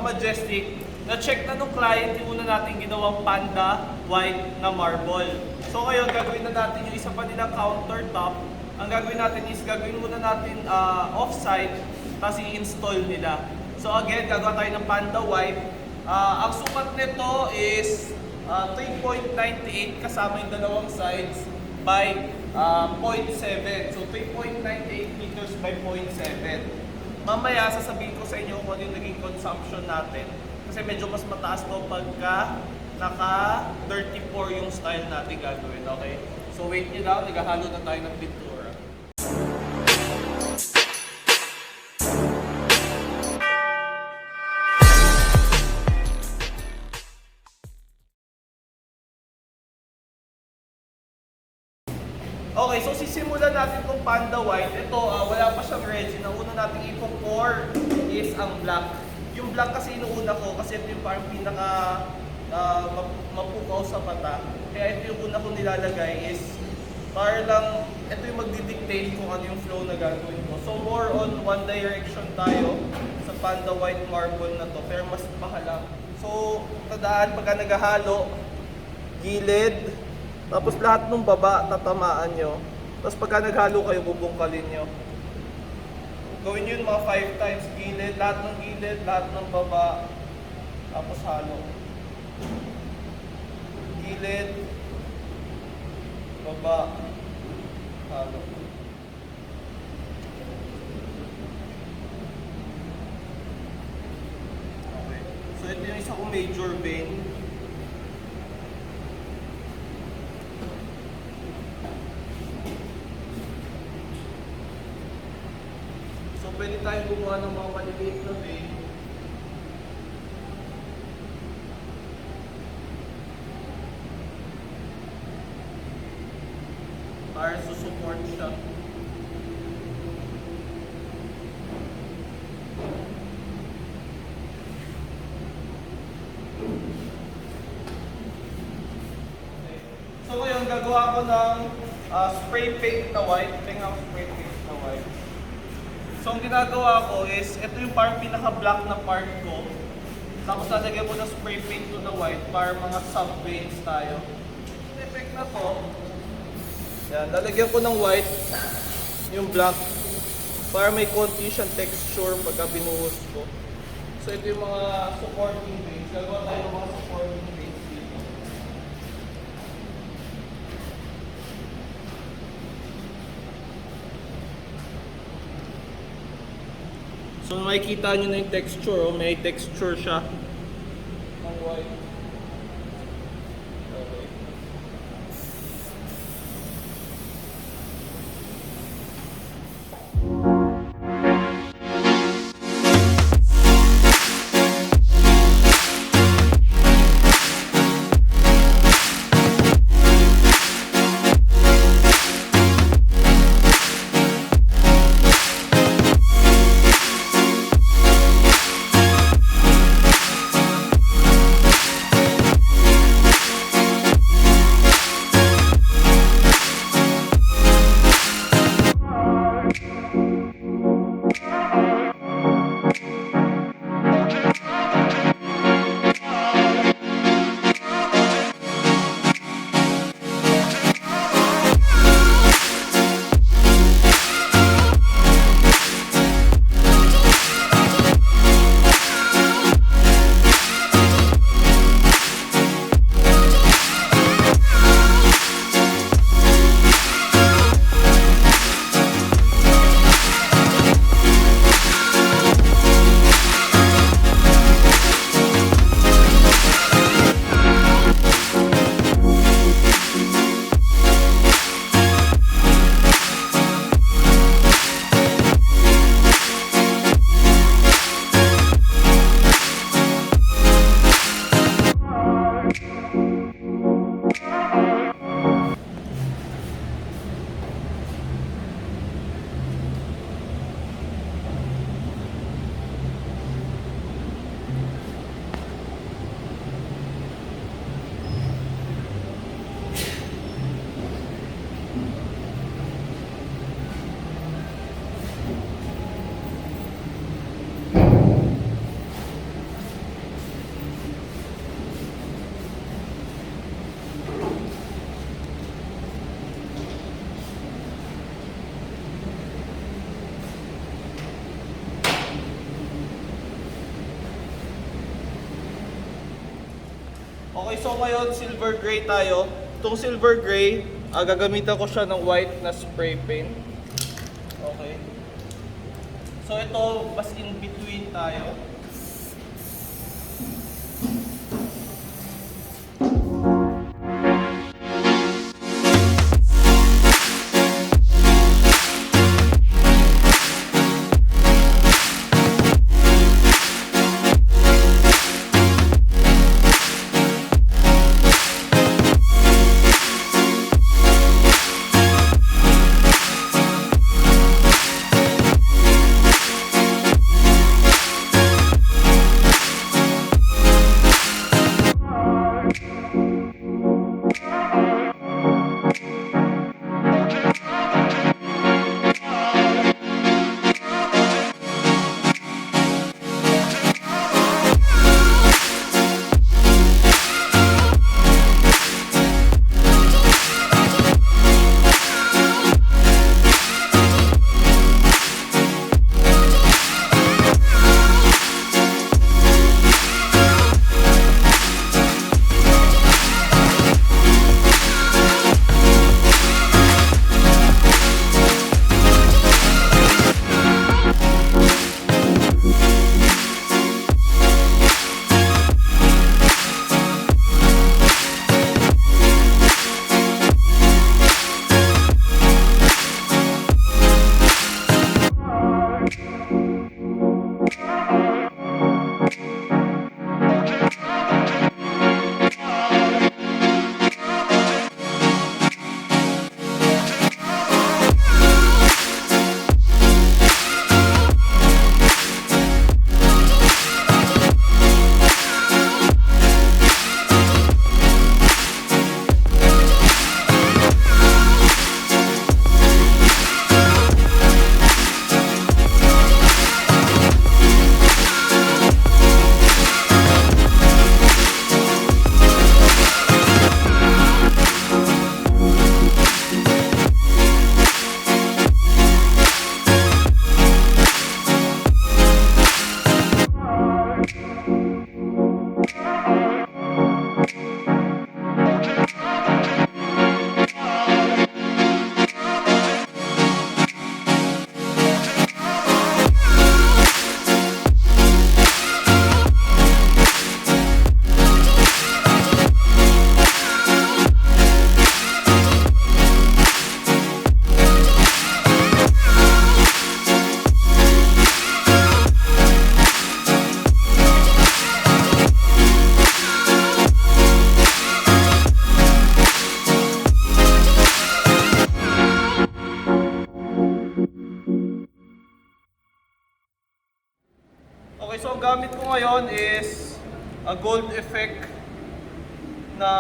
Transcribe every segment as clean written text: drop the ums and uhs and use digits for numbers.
Majestic, na-check na nung client yung una natin ginawang panda white na marble. So ngayon, gagawin na natin yung isa pa nilang countertop. Ang gagawin natin is gagawin muna natin off-site, tapos i-install nila. So again, gagawa tayo ng panda white. Ang sukat nito is 3.98 kasama yung dalawang sides by 0.7. So 3.98 meters by 0.7. Mamaya sasabihin ko sa inyo kung ano yung naging consumption natin. Kasi medyo mas mataas to pagka naka 34 yung style natin gagawin. Okay? So wait nyo lang, naghahalo na tayo ng pintura. Okay, so sisimulan natin itong panda white. Ito, wala pa siyang resin. Ang una natin ipo-pour is ang black. Yung black kasi inuuna ko kasi ito yung parang pinaka mapukaw sa mata. Kaya ito yung una kong nilalagay is para lang, ito yung magdidictate kung ano yung flow na gagawin ko. So more on one direction tayo sa panda white marble na to. Pero mas mahal. So, tandaan pagka naghahalo, gilid, tapos lahat ng baba, tatamaan nyo. Tapos pagka naghalo kayo, bubungkalin nyo. Gawin nyo mga 5 times. Gilid, lahat ng gilid, lahat ng baba. Tapos halo. Gilid, baba, halo. Okay. So ito yung isa kong major vein. Pwede tayong gumawa ng mga maliliit na vein. Para susupport siya. So ngayon, gagawa ko ng spray paint na white. Tingnan ko spray paint na white. So ang ginagawa ko is, ito yung parang pinaka-black na part ko. Tapos lalagyan ko ng spray paint to the white para mga sub-veins tayo. Yung effect na to, yan, lalagyan ko ng white, yung black, para may konti siyang texture pagka binuhos ko. So ito yung mga supporting veins. Gagawa tayo ng mga supporting veins dito. So makikita nyo na yung texture, may texture siya ng white. Okay. Okay, so ngayon silver gray tayo. Itong silver gray, gagamitan ko siya ng white na spray paint. Okay. So ito, mas in between tayo. Okay, so ang gamit ko ngayon is a gold effect na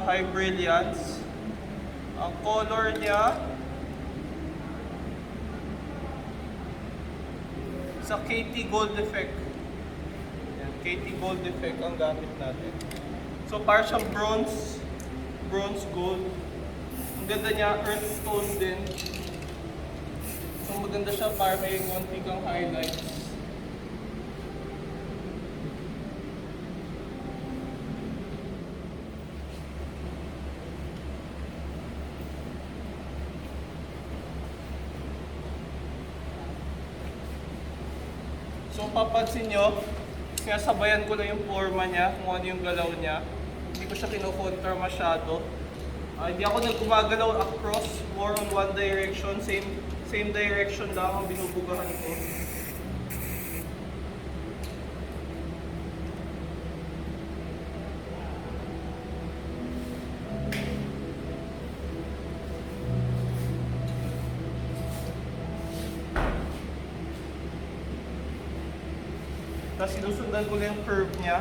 high brilliance. Ang color niya sa KT gold effect. Yan, KT gold effect ang gamit natin. So para siyang bronze gold. Ang ganda niya, earth tone din. So maganda siya para may konti kang highlights. So papansin nyo, sinasabayan ko lang yung forma niya, kung ano yung galaw niya. Hindi ko siya kino-counter masyado. Hindi ako gumagalaw across, more on one direction, same direction lang ang binubugahan ko. Tapos sinusundan ko lang yung curve niya.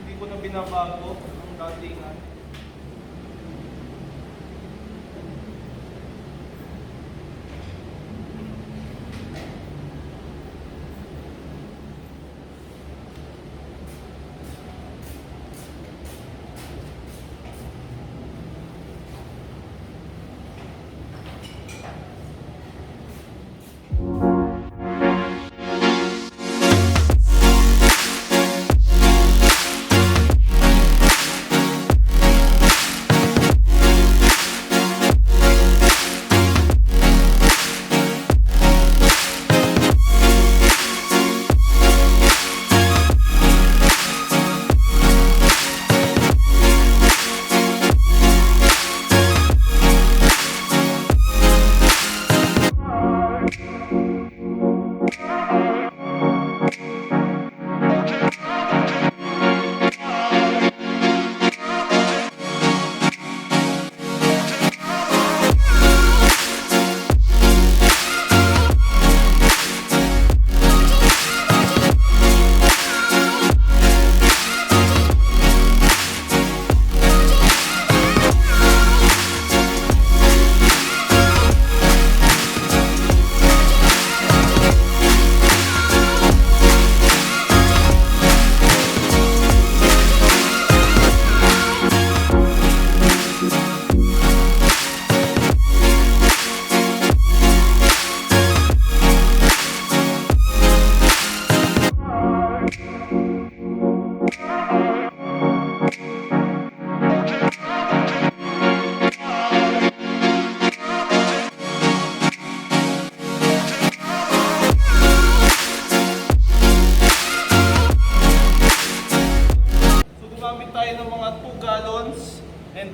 Hindi ko na binabago ang datingan.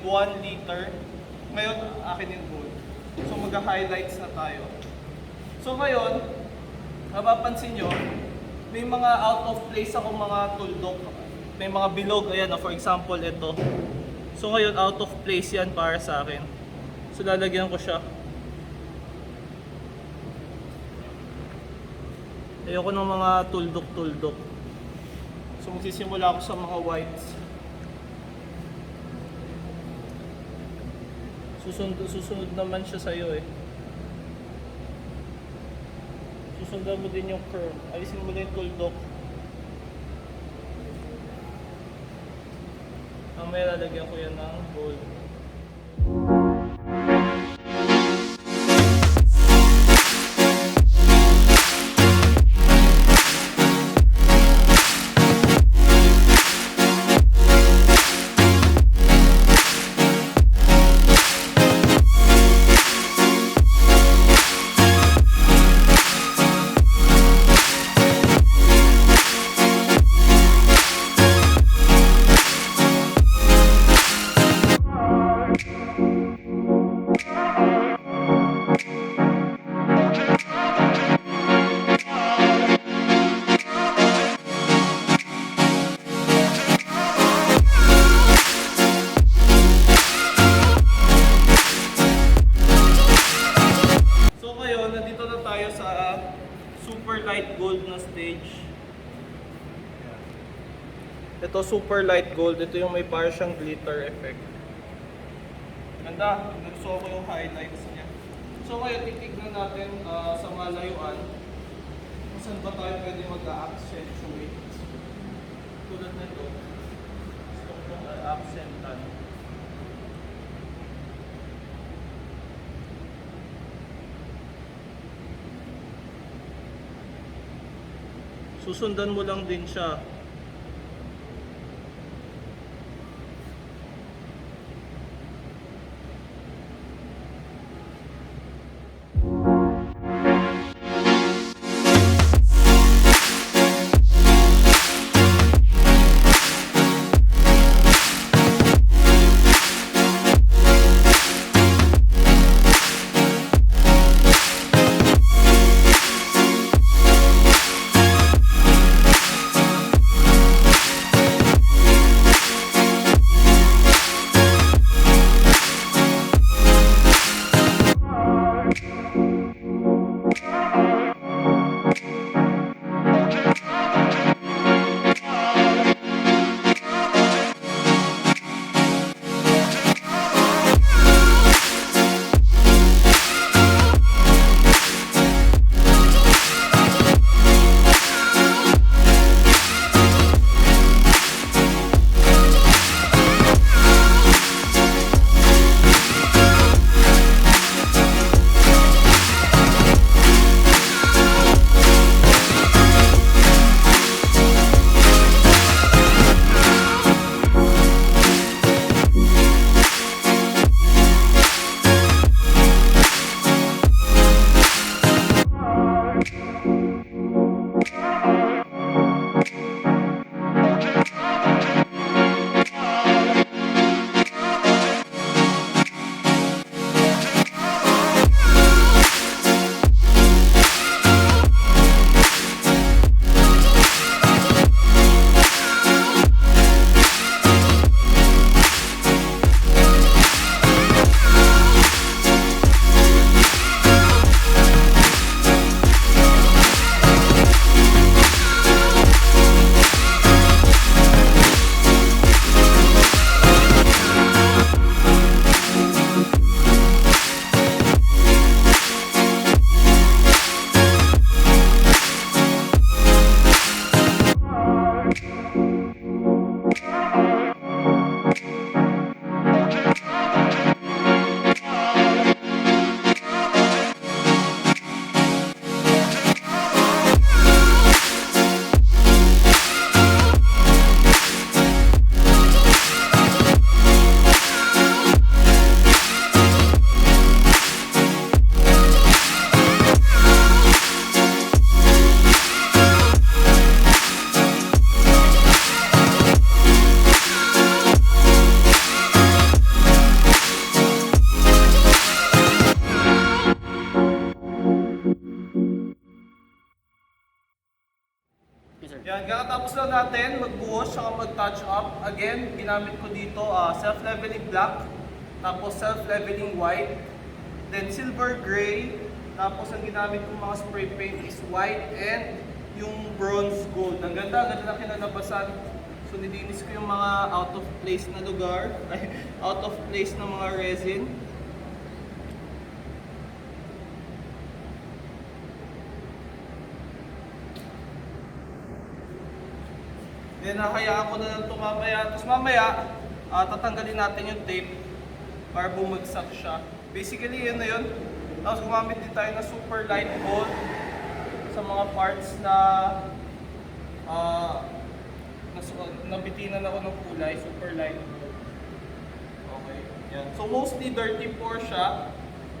1 liter. Ngayon, akin yung gold. So, mag-highlights na tayo. So, ngayon, mapapansin nyo, may mga out of place ako mga tuldok. May mga bilog, ayan, for example, ito. So, ngayon, out of place yan para sa akin. So, lalagyan ko siya. Ayoko ng mga tuldok-tuldok. So, magsisimula ako sa mga whites. Susunod naman siya sa'yo eh. Susundan mo din yung curve. Alisin mo din yung tuldok. Mamaya lalagyan ko yan ng gold. Ito super light gold, ito yung may parang siyang glitter effect. Ganda, gusto ko yung highlights niya. So ngayon titignan natin sa malayuan kung saan ba tayo pwede mag-accentuate. Tulad nito, gusto kong accentan. Susundan mo lang din siya. sir. Yan, kakatapos lang natin magbuhos saka mag-touch up. Again, ginamit ko dito self-leveling black, tapos self-leveling white, then silver gray, tapos ang ginamit kong mga spray paint is white and yung bronze gold. Ang ganda na kinalabasan. So nilinis ko yung mga out of place na lugar, out of place na mga resin. Then nahayaan ko na lang ito mamaya. Tapos mamaya, tatanggalin natin yung tape para bumagsak siya. Basically, yun na yun. Tapos gumamit din tayo na super light gold sa mga parts na nabitinan ako ng kulay. Super light gold. Okay. Yan. So mostly dirty pore siya.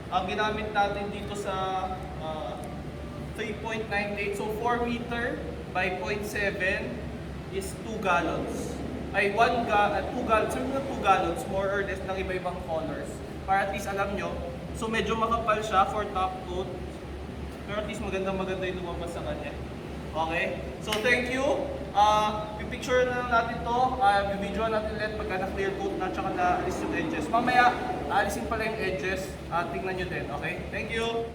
Ang ginamit natin dito sa 3.98. So 4 meter by 0.7 is 2 gallons. Ay 2 gallons, sabi na 2 gallons, more or less ng iba-ibang colors. Para at least alam nyo, so medyo makapal siya for top coat. Pero at least maganda yung lumabas sa kanya. Okay? So thank you. Pipicture na lang natin to. Video natin ulit pagka na-clear coat na tsaka na-alis yung edges. Mamaya, aalisin pala yung edges. Tingnan nyo din. Okay? Thank you.